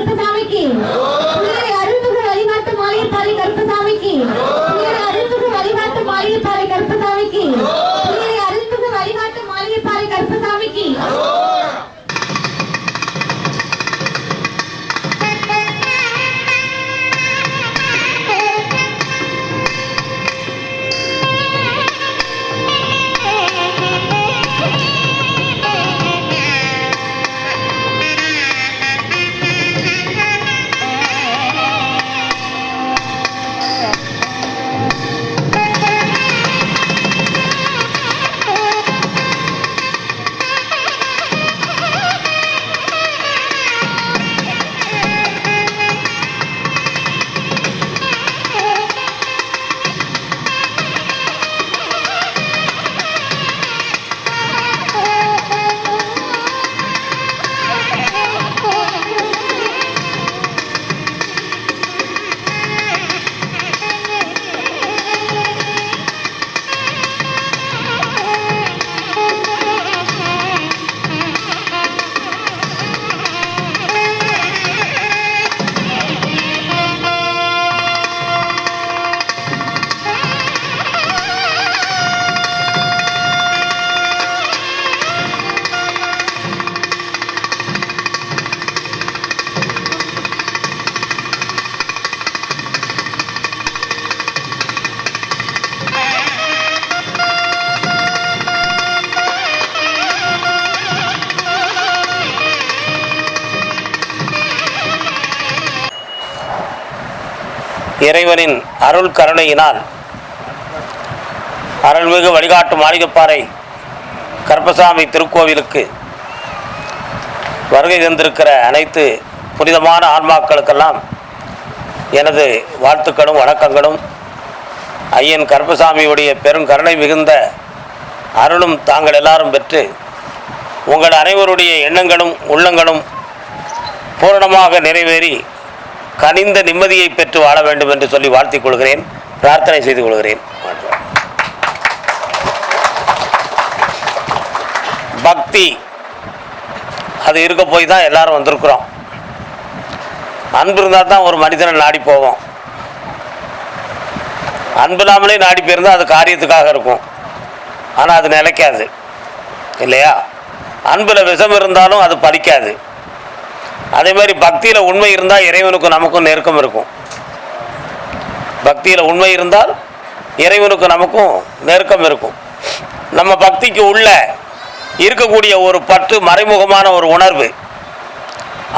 கருப்பசாமிக்கு அருள்மிகு வழிகாட்டு மாளிகைப்பாறை கருப்பசாமிக்கு அருள்மிகு வழிகாட்டு மாளிகைப்பாறை கருப்பசாமிக்கு அருள்மிகு வழிகாட்டு மாளிகைப்பாறை கருப்பசாமிக்கு இறைவனின் அருள் கருணையினால் அருள்மிகு வழிகாட்டு மாளிகைப்பாறை கருப்பசாமி திருக்கோவிலுக்கு வருகை தந்திருக்கிற அனைத்து புனிதமான ஆன்மாக்களுக்கெல்லாம் எனது வாழ்த்துக்களும் வணக்கங்களும். ஐயன் கருப்பசாமியுடைய பெருங்கருணை மிகுந்த அருளும் தாங்கள் எல்லாரும் பெற்று உங்கள் அனைவருடைய எண்ணங்களும் உள்ளங்களும் பூரணமாக நிறைவேறி கனிந்த நிம்மதியை பெற்று வாழ வேண்டும் என்று சொல்லி வாழ்த்திக் கொள்கிறேன், பிரார்த்தனை செய்து கொள்கிறேன். பக்தி அது இருக்க போய் தான் எல்லாரும் வந்திருக்கிறோம். அன்பு இருந்தால் தான் ஒரு மனிதனை நாடி போவோம். அன்பு இல்லாமலே நாடி போயிருந்தால் அது காரியத்துக்காக இருக்கும், ஆனால் அது நிலைக்காது இல்லையா? அன்பில் விஷம் இருந்தாலும் அது பலிக்காது. அதே மாதிரி பக்தியில் உண்மை இருந்தால் இறைவனுக்கும் நமக்கும் நெருக்கம் இருக்கும். பக்தியில் உண்மை இருந்தால் இறைவனுக்கும் நமக்கும் நெருக்கம் இருக்கும். நம்ம பக்திக்கு உள்ள இருக்கக்கூடிய ஒரு பற்று மறைமுகமான ஒரு உணர்வு,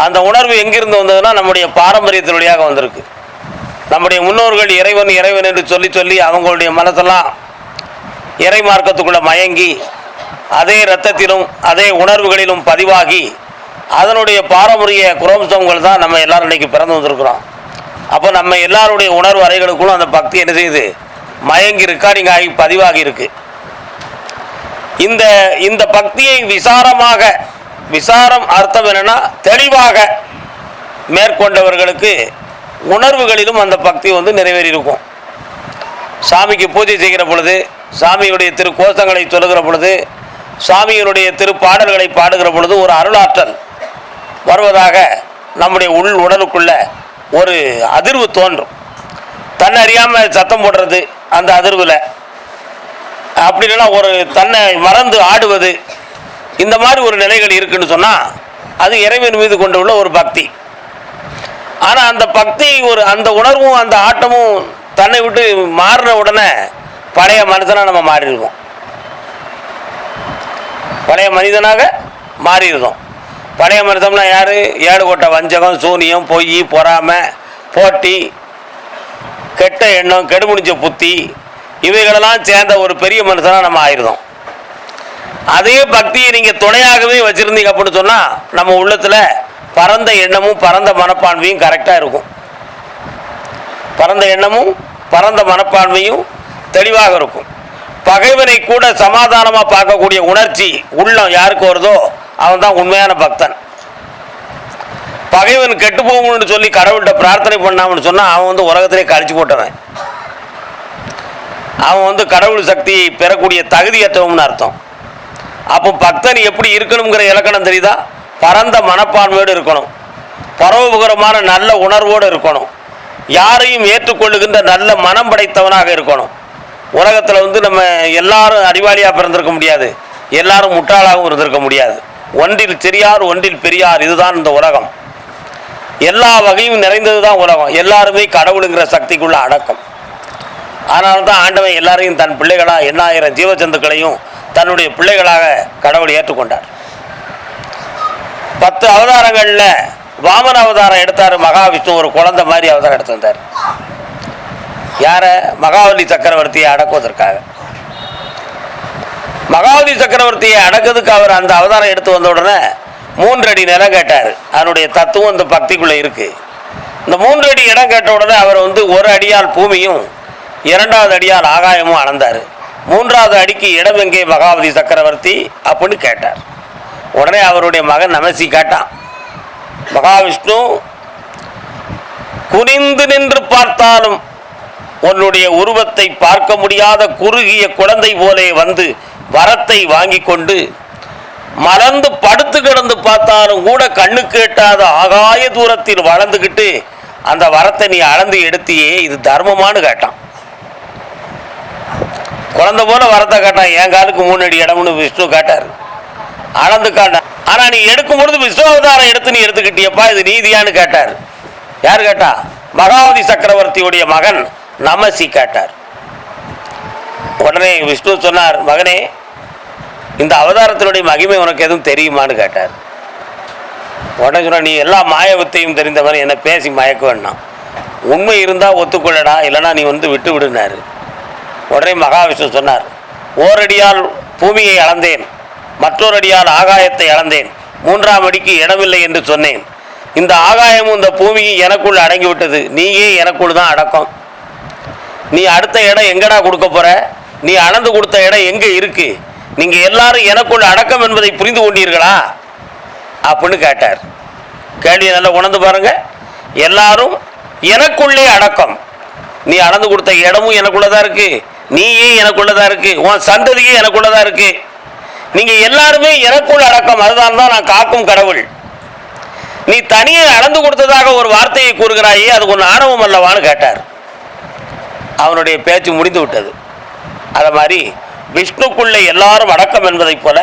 அந்த உணர்வு எங்கிருந்து வந்ததுன்னா நம்முடைய பாரம்பரியத்தின் வழியாக வந்திருக்கு. நம்முடைய முன்னோர்கள் இறைவன் இறைவன் என்று சொல்லி சொல்லி அவங்களுடைய மனசெல்லாம் இறை மார்க்கத்துக்குள்ளே மயங்கி அதே இரத்தத்திலும் அதே உணர்வுகளிலும் பதிவாகி அதனுடைய பாரம்பரிய குரோம்சங்கள் தான் நம்ம எல்லோரும் இன்றைக்கி பிறந்து வந்திருக்கிறோம். அப்போ நம்ம எல்லாருடைய உணர்வு அறைகளுக்குள்ளும் அந்த பக்தி என்ன செய்யுது? மயங்கி ரெக்கார்டிங் ஆகி பதிவாகி இருக்கு. இந்த பக்தியை விசாரம் அர்த்தம் என்னன்னா தெளிவாக மேற்கொண்டவர்களுக்கு உணர்வுகளிலும் அந்த பக்தி நிறைவேறி இருக்கும். சாமிக்கு பூஜை செய்கிற பொழுது, சாமியுடைய திரு கோஷங்களை சொல்லுகிற பொழுது, சாமியினுடைய திரு பாடல்களை பாடுகிற பொழுது ஒரு அருளாற்றல் வருவதாக நம்முடைய உடலுக்குள்ள ஒரு அதிர்வு தோன்றும். தன்னை அறியாமல் சத்தம் போடுறது அந்த அதிர்வில், அப்படி இல்லைன்னா ஒரு தன்னை மறந்து ஆடுவது, இந்த மாதிரி ஒரு நிலைகள் இருக்குன்னு சொன்னால் அது இறைவன் மீது கொண்டு உள்ள ஒரு பக்தி. ஆனால் அந்த பக்தி அந்த உணர்வும் அந்த ஆட்டமும் தன்னை விட்டு மாறின உடனே பழைய மனிதனாக நம்ம மாறிடுவோம். பழைய மனிதனாக மாறிடுறோம். பழைய மனிதம்னா யார்? ஏடு கொட்ட வஞ்சகம், சூனியம், பொய், பொறாமை, போட்டி, கெட்ட எண்ணம், கெடுமுடிஞ்ச புத்தி, இவைகளெல்லாம் சேர்ந்த ஒரு பெரிய மனுஷனாக நம்ம ஆயிடுறோம். அதே பக்தியை நீங்கள் துணையாகவே வச்சுருந்தீங்க அப்படின்னு சொன்னால் நம்ம உள்ளத்தில் பரந்த எண்ணமும் பரந்த மனப்பான்மையும் கரெக்டாக இருக்கும். பரந்த எண்ணமும் பரந்த மனப்பான்மையும் தெளிவாக இருக்கும். பகைவனை கூட சமாதானமாக பார்க்கக்கூடிய உணர்ச்சி உள்ளம் யாருக்கு வருதோ அவன் தான் உண்மையான பக்தன். பகைவன் கெட்டு போகணும்னு சொல்லி கடவுள்கிட்ட பிரார்த்தனை பண்ணாமன்னு சொன்னால் அவன் உலகத்திலே கழிச்சு போட்டவன். அவன் கடவுள் சக்தியை பெறக்கூடிய தகுதியற்றவன்னு அர்த்தம். அப்போ பக்தன் எப்படி இருக்கணுங்கிற இலக்கணம் தெரியுதா? பரந்த மனப்பான்மையோடு இருக்கணும். பரோபகரமான நல்ல உணர்வோடு இருக்கணும். யாரையும் ஏற்றுக்கொள்ளுகின்ற நல்ல மனம் படைத்தவனாக இருக்கணும். உலகத்தில் நம்ம எல்லாரும் அறிவாளியாக பிறந்திருக்க முடியாது, எல்லாரும் முட்டாளாகவும் இருந்திருக்க முடியாது. ஒன்றில் சிறியார் ஒன்றில் பெரியார், இதுதான் இந்த உலகம். எல்லா வகையும் நிறைந்தது தான் உலகம். எல்லாருமே கடவுளுங்கிற சக்திக்குள்ள அடக்கம். அதனால தான் ஆண்டவன் எல்லாரையும் தன் பிள்ளைகளாக 8000 ஜீவஜந்துக்களையும் தன்னுடைய பிள்ளைகளாக கடவுள் ஏற்றுக்கொண்டார். 10 அவதாரங்களில் வாமன அவதாரம் எடுத்தார் மகாவிஷ்ணு. ஒரு குழந்தை மாதிரி அவதாரம் எடுத்து வந்தார். யாரை? மகாபலி சக்கரவர்த்தியை அடக்குவதற்காக. மகாபலி சக்கரவர்த்தியை அடக்கிறதுக்கு அவர் அந்த அவதாரம் எடுத்து வந்த உடனே 3 அடி நிலம் கேட்டார். அதனுடைய தத்துவம் இந்த பக்திக்குள்ளே இருக்குது. இந்த 3 அடி இடம் கேட்ட உடனே அவர் 1 அடியால் பூமியும் 2வது அடியால் ஆகாயமும் அளந்தார். 3வது அடிக்கு இடம் எங்கே மகாபலி சக்கரவர்த்தி அப்படின்னு கேட்டார். உடனே அவருடைய மகன் நமசி கேட்டான், மகாவிஷ்ணு, குனிந்து நின்று பார்த்தாலும் உன்னுடைய உருவத்தை பார்க்க முடியாத குறுகிய குழந்தை போலே வந்து வரத்தை வாங்கி கொண்டு மலர்ந்து படுத்து கிடந்து பார்த்தாலும் கூட கண்ணுக்கு எட்டாத ஆகாய தூரத்தில் வளர்ந்துக்கிட்டு அந்த வரத்தை நீ அளந்து எடுத்தியே, இது தர்மமானு கேட்டான். குழந்தை போல வரத்தை கேட்டான். என் காலுக்கு 3 அடி இடம்னு விஷ்ணு கேட்டார். அளந்து காட்டான். ஆனால் நீ எடுக்கும் பொழுது விஷ்ணு அவதாரம் எடுத்து நீ எடுத்துக்கிட்டியப்பா, இது நீதியான்னு கேட்டார். யார் கேட்டா? மகாபலி சக்கரவர்த்தியுடைய மகன் நமசி கேட்டார். உடனே விஷ்ணு சொன்னார், மகனே, இந்த அவதாரத்தினுடைய மகிமை உனக்கு எதுவும் தெரியுமான்னு கேட்டார். உடனே சொன்ன, நீ எல்லா மாயவத்தையும் தெரிந்தவன், என்னை பேசி மயக்க வேண்டாம், உண்மை இருந்தால் ஒத்துக்கொள்ளடா, இல்லைனா நீ விட்டு விடுனாரு. உடனே மகாவிஷ்ணு சொன்னார், ஓரடியால் பூமியை அளந்தேன், மற்றொரு அடியால் ஆகாயத்தை அளந்தேன், 3ஆம் அடிக்கு இடமில்லை என்று சொன்னேன். இந்த ஆகாயமும் இந்த பூமியும் எனக்குள் அடங்கிவிட்டது, நீயே எனக்குள் தான் அடக்கம். நீ அடுத்த இடம் எங்கடா கொடுக்க போற? நீ அளந்து கொடுத்த இடம் எங்கே இருக்கு? நீங்கள் எல்லாரும் எனக்குள் அடக்கம் என்பதை புரிந்து கொண்டீர்களா அப்படின்னு கேட்டார். கேள்வியை நல்லா உணர்ந்து பாருங்க. எல்லாரும் எனக்குள்ளே அடக்கம். நீ அளந்து கொடுத்த இடமும் எனக்குள்ளதான் இருக்கு, நீயே எனக்குள்ளதான் இருக்கு, உன் சந்ததியே எனக்குள்ளதான் இருக்கு. நீங்க எல்லாருமே எனக்குள் அடக்கம். அதுதான் தான் நான் காக்கும் கடவுள். நீ தனியே அளந்து கொடுத்ததாக ஒரு வார்த்தையை கூறுகிறாயே, அது ஒரு ஆணவம் அல்லவான்னு கேட்டார். அவனுடைய பேச்சு முடிந்து விட்டது. அத மாதிரி விஷ்ணுக்குள்ள எல்லாரும் அடக்கம் என்பதை போல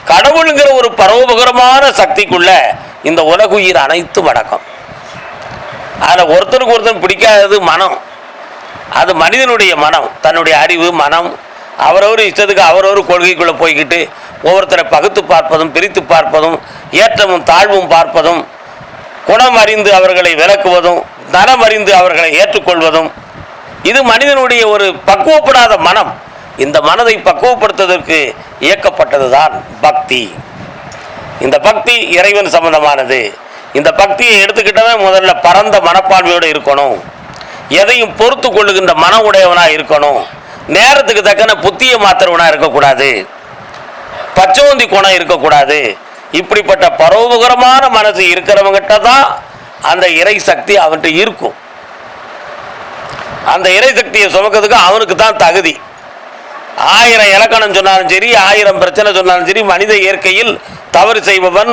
கடவுளுங்கிற ஒரு பரோபகரமான சக்திக்குள்ள இந்த உலகுயிர் அனைத்தும் அடக்கம். அதில் ஒருத்தருக்கு ஒருத்தர் பிடிக்காதது மனம். அது மனிதனுடைய மனம், தன்னுடைய அறிவு மனம். அவரவர் இஷ்டத்துக்கு அவரவர் கொள்கைக்குள்ளே போய்கிட்டு ஒவ்வொருத்தரை பகுத்து பார்ப்பதும் பிரித்து பார்ப்பதும் ஏற்றமும் தாழ்வும் பார்ப்பதும் குணம் அறிந்து அவர்களை விளக்குவதும் நலம் அறிந்து அவர்களை ஏற்றுக்கொள்வதும் இது மனிதனுடைய ஒரு பக்குவப்படாத மனம். இந்த மனதை பக்குவப்படுத்துவதற்கு இயக்கப்பட்டது தான் பக்தி. இந்த பக்தி இறைவன் சம்பந்தமானது. இந்த பக்தியை எடுத்துக்கிட்டவன் முதல்ல பரந்த மனப்பான்மையோடு இருக்கணும், எதையும் பொறுத்து கொள்ளுகின்ற மன உடையவனாக இருக்கணும், நேரத்துக்கு தக்கன புத்திய மாத்திரவனாக இருக்கக்கூடாது, பச்சோந்தி குணம் இருக்கக்கூடாது. இப்படிப்பட்ட பரோபகரமான மனசு இருக்கிறவங்கிட்ட தான் அந்த இறை சக்தி அவன்கிட்ட இருக்கும். அந்த இறை சக்தியை சுமக்கிறதுக்கு அவனுக்கு தான் தகுதி. 1000 இலக்கணம் சொன்னாலும் சரி, 1000 பிரச்சனை சொன்னாலும் சரி, மனித இயற்கையில் தவறு செய்பவன்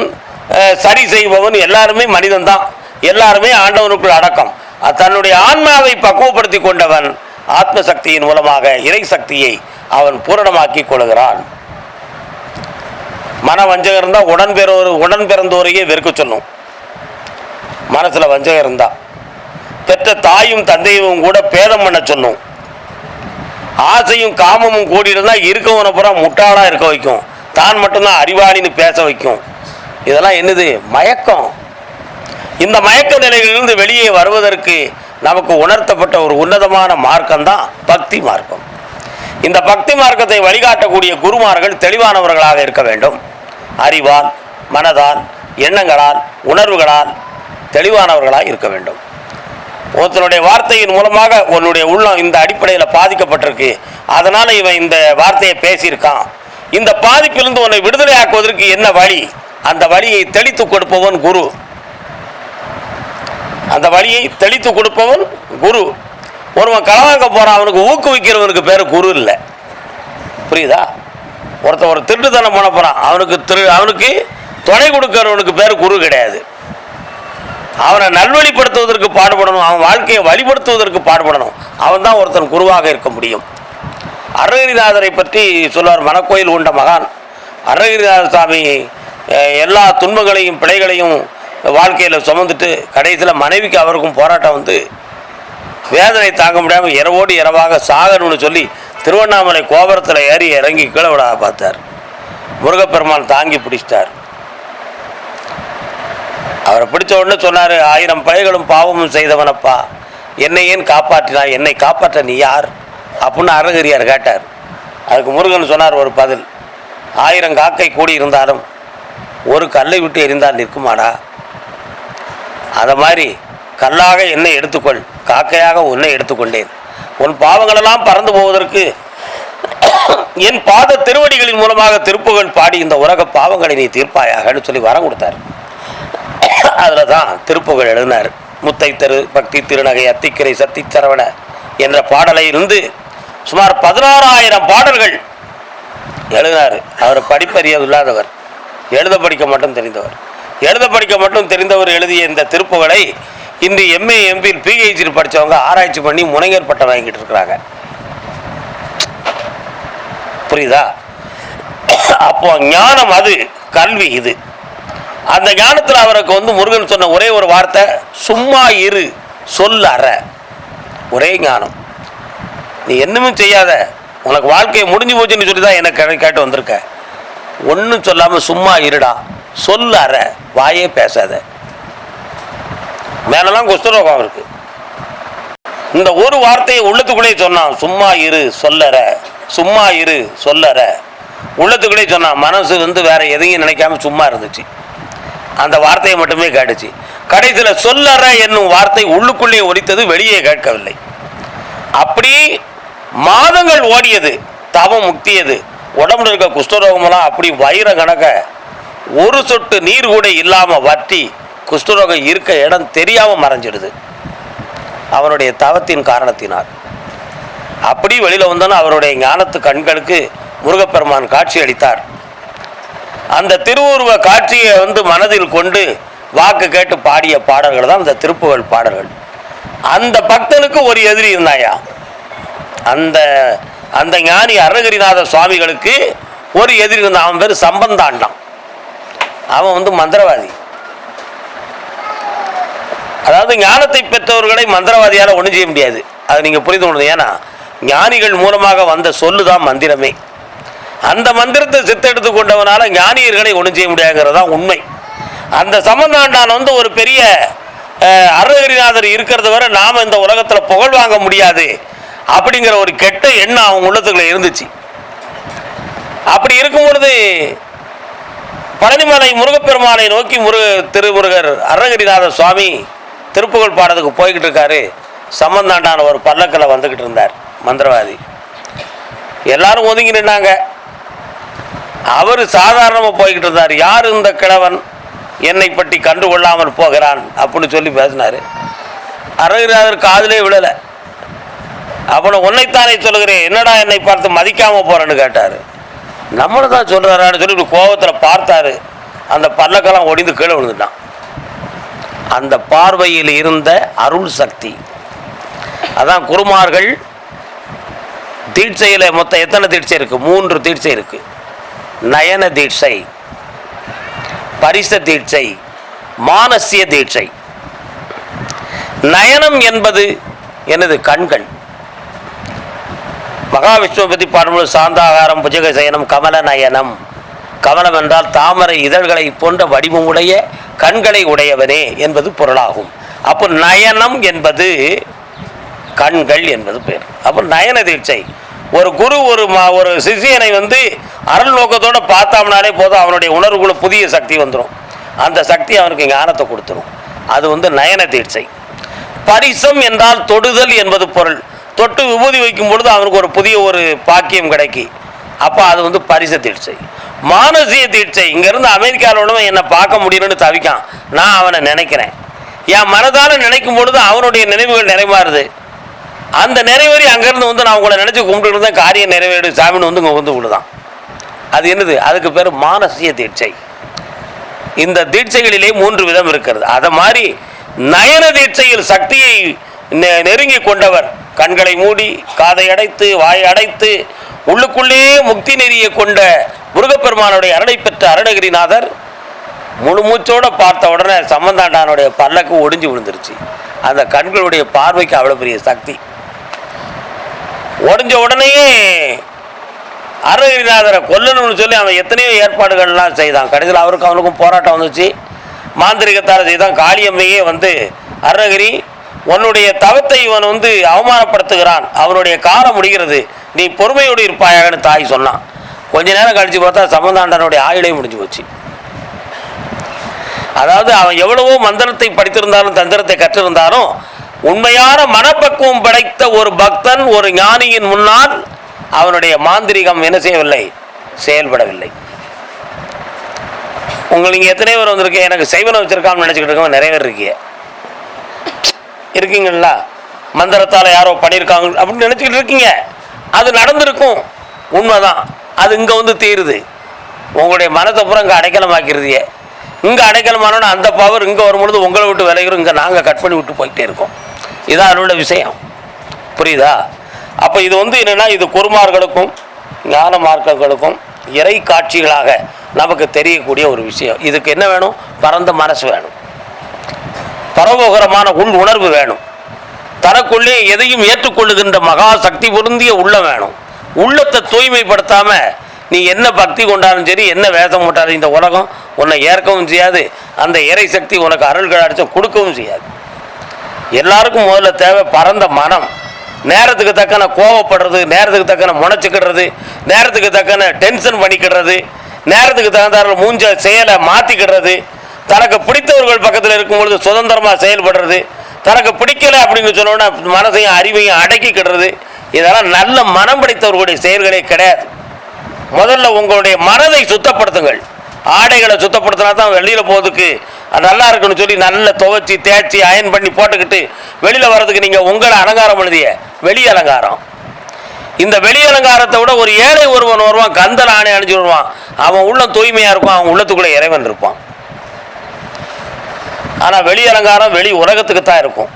சரி செய்பவன் எல்லாருமே மனிதன் தான். எல்லாருமே ஆண்டவனுக்குள் அடக்கம். தன்னுடைய ஆன்மாவை பக்குவப்படுத்தி கொண்டவன் ஆத்ம சக்தியின் மூலமாக இறை சக்தியை அவன் பூரணமாக்கி கொள்கிறான். மன வஞ்சகம் இருந்தால் உடன் பிறந்தோரையே வெறுக்க சொல்லும். மனசில் வஞ்சகம் இருந்தா பெற்ற தாயும் தந்தையும் கூட பேதம் பண்ண சொல்லும். ஆசையும் காமமும் கூடியிருந்தா இருக்கவனை பூரா முட்டாளாக இருக்க வைக்கும், தான் மட்டும்தான் அறிவாளின்னு பேச வைக்கும். இதெல்லாம் என்னது? மயக்கம். இந்த மயக்க நிலையிலிருந்து வெளியே வருவதற்கு நமக்கு உணர்த்தப்பட்ட ஒரு உன்னதமான மார்க்கம்தான் பக்தி மார்க்கம். இந்த பக்தி மார்க்கத்தை வழிகாட்டக்கூடிய குருமார்கள் தெளிவானவர்களாக இருக்க வேண்டும். அறிவால், மனதால், எண்ணங்களால், உணர்வுகளால் தெளிவானவர்களாக இருக்க வேண்டும். ஒருத்தனுடைய வார்த்தையின் மூலமாக உன்னுடைய உள்ளம் இந்த அடிப்படையில் பாதிக்கப்பட்டிருக்கு, அதனால இவன் இந்த வார்த்தையை பேசியிருக்கான். இந்த பாதிப்பிலிருந்து உன்னை விடுதலை ஆக்குவதற்கு என்ன வழி? அந்த வழியை தெளித்து கொடுப்பவன் குரு. அந்த வழியை தெளித்து கொடுப்பவன் குரு. ஒருவன் களவாங்க போறான், அவனுக்கு ஊக்குவிக்கிறவனுக்கு பேர் குரு இல்லை. புரியுதா? ஒருத்தன் ஒரு திருட்டுத்தனம் பண்ண போறான், அவனுக்கு துணை கொடுக்கிறவனுக்கு பேர் குரு கிடையாது. அவனை நல்வழிப்படுத்துவதற்கு பாடுபடணும், அவன் வாழ்க்கையை வழிபடுத்துவதற்கு பாடுபடணும். அவன் தான் ஒருத்தன் குருவாக இருக்க முடியும். அருணகிரிநாதரை பற்றி சொல்வார், மனக்கோயில் உண்ட மகான் அருணகிரிநாத சாமி எல்லா துன்பங்களையும் பிழைகளையும் வாழ்க்கையில் சுமந்துட்டு கடைசியில் மனைவிக்கு அவருக்கும் போராட்டம் வந்து வேதனை தாங்க முடியாமல் இரவோடு இரவாக சாகணும்னு சொல்லி திருவண்ணாமலை கோபுரத்தில் ஏறி இறங்கி கீழே விட பார்த்தார். முருகப்பெருமான் தாங்கி பிடிச்சிட்டார். அவரை பிடிச்ச உடனே சொன்னார், 1000 பிழைகளும் பாவமும் செய்தவனப்பா, என்னை ஏன் காப்பாற்றினாய், என்னை காப்பாற்ற நீ யார் அப்படின்னு அருணகிரியார் கேட்டார். அதுக்கு முருகன் சொன்னார் ஒரு பதில், 1000 காக்கை கூடி இருந்தாலும் ஒரு கல்லை விட்டு எரிந்தால் நிற்குமாடா, அதை மாதிரி கல்லாக என்னை எடுத்துக்கொள், காக்கையாக உன்னை எடுத்துக்கொண்டேன், உன் பாவங்களெல்லாம் பறந்து போவதற்கு என் பாத திருவடிகளின் மூலமாக திருப்புகழ் பாடி இந்த உலக பாவங்களை நீ தீர்ப்பாயாகன்னு சொல்லி வரம் கொடுத்தார். அதில் தான் திருப்புகழ் எழுதினார். முத்தை தெரு, பக்தி திருநகை, அத்திக்கரை, சத்தி சரவண என்ற பாடலை இருந்து சுமார் 16,000 பாடல்கள் எழுதினார். அவர் படிப்பறிய இல்லாதவர், எழுத படிக்க மட்டும் தெரிந்தவர். எழுத படிக்க மட்டும் தெரிந்தவர் எழுதிய இந்த திருப்புகழை இன்று MA MP PhD படித்தவங்க ஆராய்ச்சி பண்ணி முனைஞர் பட்டம் வாங்கிட்டு இருக்கிறாங்க. புரியுதா? அப்போ ஞானம் அது, கல்வி இது. அந்த ஞானத்தில் அவருக்கு வந்து முருகன் சொன்ன ஒரே ஒரு வார்த்தை, சும்மா இரு சொல் அற. ஒரே ஞானம், நீ என்னமே செய்யாத, உனக்கு வாழ்க்கையை முடிஞ்சு போச்சுன்னு சொல்லி தான் எனக்கு கேட்டு வந்திருக்க. ஒன்றும் சொல்லாமல் சும்மா இருடா, சொல் அற, வாயே பேசாத. மேலெல்லாம் குஷ்டரோகம் இருக்கு. இந்த ஒரு வார்த்தையை உள்ளத்துக்குள்ளே சொன்னான், சும்மா இரு சொல்லற, சும்மா இரு சொல்லற. உள்ளத்துக்குள்ளே சொன்னான். மனசு வந்து வேற எதையும் நினைக்காம சும்மா இருந்துச்சு, அந்த வார்த்தையை மட்டுமே கேட்டுச்சு. கடைசியில் சொல்லற என்னும் வார்த்தை உள்ளுக்குள்ளே ஒலித்தது, வெளியே கேட்கவில்லை. அப்படி மாதங்கள் ஓடியது, தவம் முக்தியது. உடம்புல இருக்க குஷ்டரோகமெல்லாம் அப்படி வயிற கணக்க ஒரு சொட்டு நீர் கூட இல்லாமல் வற்றி குஷ்டரோகம் இருக்க இடம் தெரியாமல் மறைஞ்சிடுது அவனுடைய தவத்தின் காரணத்தினால். அப்படி வெளியில் வந்தோன்னா அவருடைய ஞானத்து கண்களுக்கு முருகப்பெருமான் காட்சி அளித்தார். அந்த திருவுருவ காட்சியை வந்து மனதில் கொண்டு வாக்கு கேட்டு பாடிய பாடல்கள் தான் இந்த திருப்புகழ் பாடல்கள். அந்த பக்தனுக்கு ஒரு எதிரி இருந்தாயா, அந்த ஞானி அருணகிரிநாத சுவாமிகளுக்கு ஒரு எதிரி இருந்தான். அவன் பேர் சம்பந்தாண்டான். அவன் வந்து மந்திரவாதி. அதாவது ஞானத்தை பெற்றவர்களை மந்திரவாதியால் ஒன்றும் செய்ய முடியாது. அது நீங்கள் புரிந்து கொள்ளணும். ஏன்னா ஞானிகள் மூலமாக வந்த சொல்லு தான் மந்திரமே. அந்த மந்திரத்தை சித்தெடுத்து கொண்டவனால ஞானியர்களை ஒன்றும் செய்ய முடியாதுங்கிறது தான் உண்மை. அந்த சம்பந்தாண்டான் வந்து ஒரு பெரிய அருணகிரிநாதர் இருக்கிறது வரை நாம் இந்த உலகத்தில் புகழ் வாங்க முடியாது அப்படிங்கிற ஒரு கெட்ட எண்ணம் அவங்க உள்ளத்துக்குள்ள இருந்துச்சு. அப்படி இருக்கும் பொழுது பழனிமலை முருகப்பெருமானை நோக்கி திருமுருகர் அருணகிரிநாத சுவாமி திருப்புகழ் பாடத்துக்கு போய்கிட்டு இருக்காரு. சம்பந்தாண்டான ஒரு பல்லக்கில் வந்துக்கிட்டு இருந்தார் மந்திரவாதி. எல்லாரும் ஒதுங்கி நின்னாங்க. அவர் சாதாரணமாக போய்கிட்டு இருந்தார். யார் இந்த கிழவன், என்னை பற்றி கண்டுகொள்ளாமல் போகிறான் அப்படின்னு சொல்லி பேசினார். அருணகிரிநாதர் காதிலே விழலை. அவனை உன்னைத்தானே சொல்லுகிறேன், என்னடா என்னை பார்த்து மதிக்காமல் போகிறேன்னு கேட்டார். நம்மளை தான் சொல்கிறாரான்னு சொல்லி இப்படி கோபத்தில் பார்த்தாரு. அந்த பல்லக்கெல்லாம் ஒடிந்து கீழே விழுந்துட்டான். அந்த பார்வையில் இருந்த அருள் சக்தி. அதான் குருமார்கள் தீட்சையில் மொத்தம் எத்தனை தீட்சை இருக்குது? 3 தீட்சை இருக்குது. நயன தீட்சை, பரிச தீட்சை, மானசிய தீட்சை. நயனம் என்பது எனது கண்கள். மகாவிஷ்ணுவை பற்றி பாடும்போது சாந்தாகாரம் புஜக சயனம் கமல நயனம். கமலம் என்றால் தாமரை இதழ்களை போன்ற வடிவமுடைய கண்களை உடையவனே என்பது பொருளாகும். அப்போ நயனம் என்பது கண்கள் என்பது பேர். அப்போ நயன தீட்சை. ஒரு குரு ஒரு சிஷியனை வந்து அருள் நோக்கத்தோடு பார்த்தாம்னாலே போதும், அவனுடைய உணர்வுக்குள்ள புதிய சக்தி வந்துடும். அந்த சக்தி அவனுக்கு ஞானத்தை கொடுத்துரும். அது வந்து நயன தீட்சை. பரிசம் என்றால் தொடுதல் என்பது பொருள். தொட்டு விபூதி வைக்கும் பொழுது அவனுக்கு ஒரு புதிய ஒரு பாக்கியம் கிடைக்கி, அப்போ அது வந்து பரிச தீட்சை. மானசிய தீட்சை, இங்கேருந்து அமெரிக்காவில் உள்ளவன் என்னை பார்க்க முடியலன்னு தவிக்கான், நான் அவனை நினைக்கிறேன். என் மனதால் நினைக்கும் பொழுது அவனுடைய நினைவுகள் நிறைவாருது. அந்த நிறைவேறி அங்கேருந்து வந்து நான் உங்களை நினச்சி கும்பிட்டு தான் காரியம் நிறைவேறு சாமின்னு வந்து இங்கே வந்து விழுதான். அது என்னது? அதுக்கு பேர் மானசிய தீட்சை. இந்த தீட்சைகளிலே 3 விதம் இருக்கிறது. அதை மாதிரி நயன தீட்சையில் சக்தியை நெருங்கி கொண்டவர். கண்களை மூடி காதை அடைத்து வாயை அடைத்து உள்ளுக்குள்ளே முக்தி நெறியை கொண்ட முருகப்பெருமானுடைய அருளை பெற்ற அருணகிரிநாதர் முழு மூச்சோட பார்த்த உடனே சம்பந்தாண்டானுடைய பல்லக்கு ஒடிஞ்சு விழுந்துருச்சு. அந்த கண்களுடைய பார்வைக்கு அவ்வளோ பெரிய சக்தி. ஒடிஞ்ச உடனேயே அருணகிரிநாதரை கொல்லணும்னு சொல்லி அவன் எத்தனையோ ஏற்பாடுகள்லாம் செய்தான். கடைசியில் அவருக்கு அவனுக்கும் போராட்டம் வந்துச்சு. மாந்திரிகத்தால் செய்தான். காளியம்மையே வந்து அருணகிரி உன்னுடைய தவத்தை இவன் வந்து அவமானப்படுத்துகிறான், அவனுடைய காலம் முடிகிறது, நீ பொறுமையோடு இருப்பாயாகன்னு தாய் சொன்னான். கொஞ்ச நேரம் கழித்து பார்த்தா சம்பந்தாண்டனுடைய ஆயுளே முடிஞ்சு போச்சு. அதாவது அவன் எவ்வளவோ மந்திரத்தை படித்திருந்தாலும் தந்திரத்தை கற்றிருந்தாலும் உண்மையான மனப்பக்குவம் படைத்த ஒரு பக்தன் ஒரு ஞானியின் முன்னால் அவனுடைய மாந்திரிகம் என்ன செய்யவில்லை, செயல்படவில்லை. உங்களுக்கு எத்தனை பேர் வந்திருக்கேன் எனக்கு செய்வனை வச்சிருக்கான்னு நினச்சிக்கிட்டு இருக்கவங்க நிறைய பேர் இருக்கீங்களா? மந்திரத்தால் யாரோ பண்ணியிருக்காங்க அப்படின்னு நினச்சிக்கிட்டு இருக்கீங்க. அது நடந்திருக்கும், உண்மைதான். அது இங்கே வந்து தீருது. உங்களுடைய மனத்தை பூரா இங்கே அடைக்கலமாக்கிறதையே. இங்கே அடைக்கலமானோன்னா அந்த பவர் இங்கே வரும்பொழுது உங்களை விட்டு விளைகிறோம், இங்கே நாங்கள் கட் பண்ணி விட்டு போயிட்டே இருக்கோம். இதான் அதோட விஷயம். புரியுதா? அப்போ இது வந்து என்னென்னா, இது குருமார்களுக்கும் ஞான மார்க்கங்களுக்கும் இறை காட்சிகளாக நமக்கு தெரியக்கூடிய ஒரு விஷயம். இதுக்கு என்ன வேணும்? பரந்த மனசு வேணும், பரவோகரமான உள் உணர்வு வேணும், தனக்குள்ளே எதையும் ஏற்றுக்கொள்ளுகின்ற மகா சக்தி பொருந்திய உள்ளம் வேணும். உள்ளத்தை தூய்மைப்படுத்தாம நீ என்ன பக்தி கொண்டாலும் சரி, என்ன வேஷம் போட்டாலும் இந்த உலகம் உன்னை ஏற்கவும் செய்யாது, அந்த இறை சக்தி உனக்கு அருள்கள் அடிச்ச கொடுக்கவும் செய்யாது. எல்லாருக்கும் முதல்ல தேவை பரந்த மனம். நேரத்துக்கு தக்கன கோவப்படுறது, நேரத்துக்கு தக்கன முனைச்சிக்கிடுறது, நேரத்துக்கு தக்கன டென்ஷன் பண்ணிக்கிடுறது, நேரத்துக்கு தகுந்தார மூஞ்ச செயலை மாற்றிக்கிடுறது, தனக்கு பிடித்தவர்கள் பக்கத்தில் இருக்கும்பொழுது சுதந்திரமாக செயல்படுறது, தனக்கு பிடிக்கலை அப்படின்னு சொன்னோன்னா மனசையும் அறிவையும் அடக்கிக்கிடுறது, இதெல்லாம் நல்ல மனம் படைத்தவர்களுடைய செயல்களே கிடையாது. முதல்ல உங்களுடைய மனதை சுத்தப்படுத்துங்கள். ஆடைகளை சுத்தப்படுத்தினா தான் வெளியில் போகிறதுக்கு நல்லா இருக்குன்னு சொல்லி நல்ல துவைச்சி தேய்ச்சி அயன் பண்ணி போட்டுக்கிட்டு வெளியில் வர்றதுக்கு நீங்கள் உங்களை அலங்காரம் எழுதிய வெளி அலங்காரம். இந்த வெளி அலங்காரத்தை விட ஒரு ஏழை ஒருவன் வருவான், கந்தல் ஆணை அணிஞ்சு வருவான், அவன் உள்ளம் தூய்மையாக இருக்கும், அவன் உள்ளத்துக்குள்ளே இறைவன் இருப்பான். ஆனால் வெளி அலங்காரம் வெளி உலகத்துக்கு தான் இருக்கும்.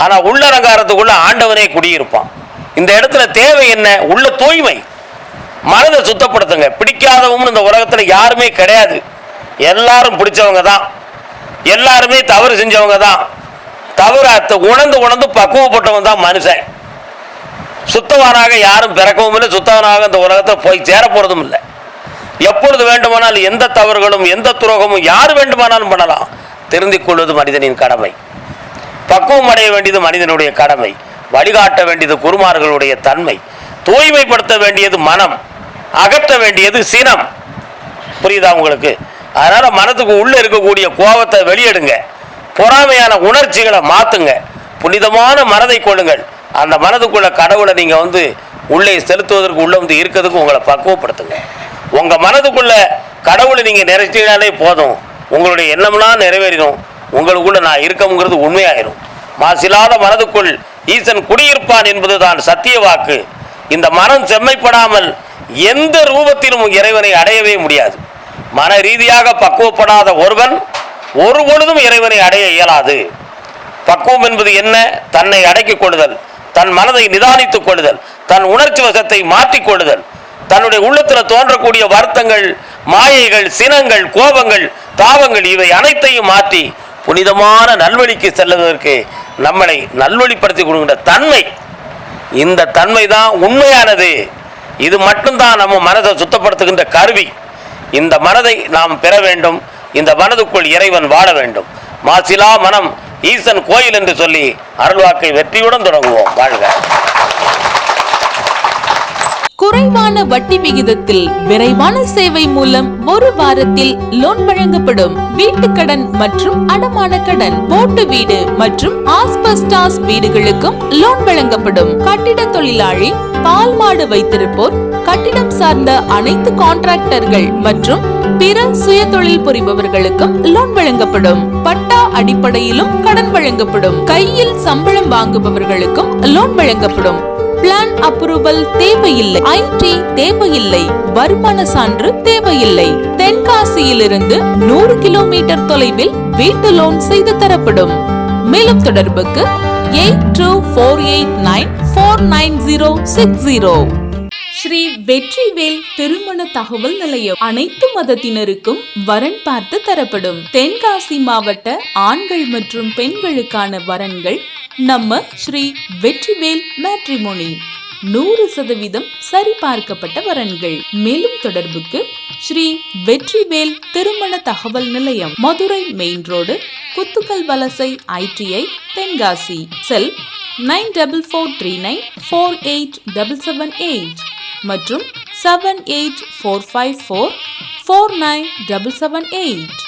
ஆனால் உள்ள அலங்காரத்துக்குள்ள ஆண்டவனே குடியிருப்பான். இந்த இடத்துல தேவை என்ன? உள்ள தூய்மை. மனதை சுத்தப்படுத்துங்க. பிடிக்காதவங்க இந்த உலகத்தில் யாருமே கிடையாது. எல்லாரும் பிடிச்சவங்க தான், எல்லாருமே தவறு செஞ்சவங்க தான். தவறு உணர்ந்து பக்குவப்பட்டவன் தான் மனுஷன். சுத்தவானாக யாரும் பிறக்கவும் இல்லை, சுத்தவனாக இந்த உலகத்தில் போய் சேர போகிறதும் இல்லை. எப்பொழுது வேண்டுமானாலும் எந்த தவறுகளும் எந்த துரோகமும் யார் வேண்டுமானாலும் பண்ணலாம். தெரிந்து கொள்வது மனிதனின் கடமை, பக்குவம் அடைய வேண்டியது மனிதனுடைய கடமை, வழிகாட்ட வேண்டியது குருமார்களுடைய தன்மை, தூய்மைப்படுத்த வேண்டியது மனம், அகற்ற வேண்டியது சினம். புரியுதா உங்களுக்கு? அதனால மனத்துக்கு உள்ள இருக்கக்கூடிய கோபத்தை வெளியெடுங்க, பொறாமையான உணர்ச்சிகளை மாத்துங்க, புனிதமான மனதை கொள்ளுங்கள். அந்த மனதுக்குள்ள கடவுளை நீங்க வந்து உள்ளே செலுத்துவதற்கு உள்ள வந்து இருக்கிறதுக்கு உங்களை பக்குவப்படுத்துங்க. உங்க மனதுக்குள்ள கடவுளை நீங்க நிறைச்சினாலே போதும், உங்களுடைய எண்ணம்லாம் நிறைவேறிடும். உங்களுக்குள்ள நான் இருக்கங்கிறது உண்மையாயிரும். மாசில்லாத மனதுக்குள் ஈசன் குடியிருப்பான் என்பது தான் சத்திய வாக்கு. இந்த மனம் செம்மைப்படாமல் எந்த ரூபத்திலும் இறைவனை அடையவே முடியாது. மன ரீதியாக பக்குவப்படாத ஒருவன் ஒரு பொழுதும் இறைவனை அடைய இயலாது. பக்குவம் என்பது என்ன? தன்னை அடக்கிக் கொள்ளுதல், தன் மனதை நிதானித்துக் கொள்ளுதல், தன் உணர்ச்சி வசத்தை மாற்றிக் கொள்ளுதல், தன்னுடைய உள்ளத்தில் தோன்றக்கூடிய வருத்தங்கள், மாயைகள், சினங்கள், கோபங்கள், தாபங்கள் இவை அனைத்தையும் மாற்றி புனிதமான நல்வழிக்கு செல்வதற்கு நம்மளை நல்வழிப்படுத்தி கொடுக்கின்ற தன்மை, இந்த தன்மை தான் உண்மையானது. இது மட்டும்தான் நம்ம மனதை சுத்தப்படுத்துகின்ற கருவி. இந்த மனதை நாம் பெற வேண்டும். இந்த மனதுக்குள் இறைவன் வாழ வேண்டும். மாசிலா மனம் ஈசன் கோயில் என்று சொல்லி அருள்வாக்கை வெற்றியுடன் தொடங்குவோம். வாழ்க. குறைவான வட்டி விகிதத்தில் விரைவான சேவை மூலம் ஒரு வாரத்தில் லோன் வழங்கப்படும். வீட்டு கடன் மற்றும் அடமான கடன், போட்டு வீடு மற்றும் ஆஸ்பெஸ்டாஸ் வீடுகளுக்கும் லோன் வழங்கப்படும். கட்டிட தொழிலாளி, பால் மாடு வைத்திருப்போர், கட்டிடம் சார்ந்த அனைத்து கான்ட்ராக்டர்கள் மற்றும் பிற சுய தொழில் புரிபவர்களுக்கும் லோன் வழங்கப்படும். பட்டா அடிப்படையிலும் கடன் வழங்கப்படும். கையில் சம்பளம் வாங்குபவர்களுக்கும் லோன் வழங்கப்படும். பிளான் அப்ரூவல் தேவையில்லை, ஐடி தேவையில்லை, வருமான சான்று தேவையில்லை. தென்காசியிலிருந்து 100 கிலோமீட்டர் தொலைவில் வீட்டு லோன் செய்து தரப்படும். மேலும் தொடர்புக்கு 8248949060. ஸ்ரீ வெற்றிவேல் திருமண தகவல் நிலையம். அனைத்து மதத்தினருக்கும் வரன் பார்த்து தரப்படும். தென்காசி மாவட்ட ஆண்கள் மற்றும் பெண்களுக்கான வரன்கள் நம்ம ஸ்ரீ வெற்றிவேல் மேட்ரிமோனி. 100% சரிபார்க்கப்பட்ட வரன்கள். மேலும் தொடர்புக்கு ஸ்ரீ வெற்றிவேல் திருமண தகவல் நிலையம், மதுரை மெயின் ரோடு, குத்துக்கல் வலசை, ITI, தென்காசி. செல் 9439487778 மற்றும் 7845449778.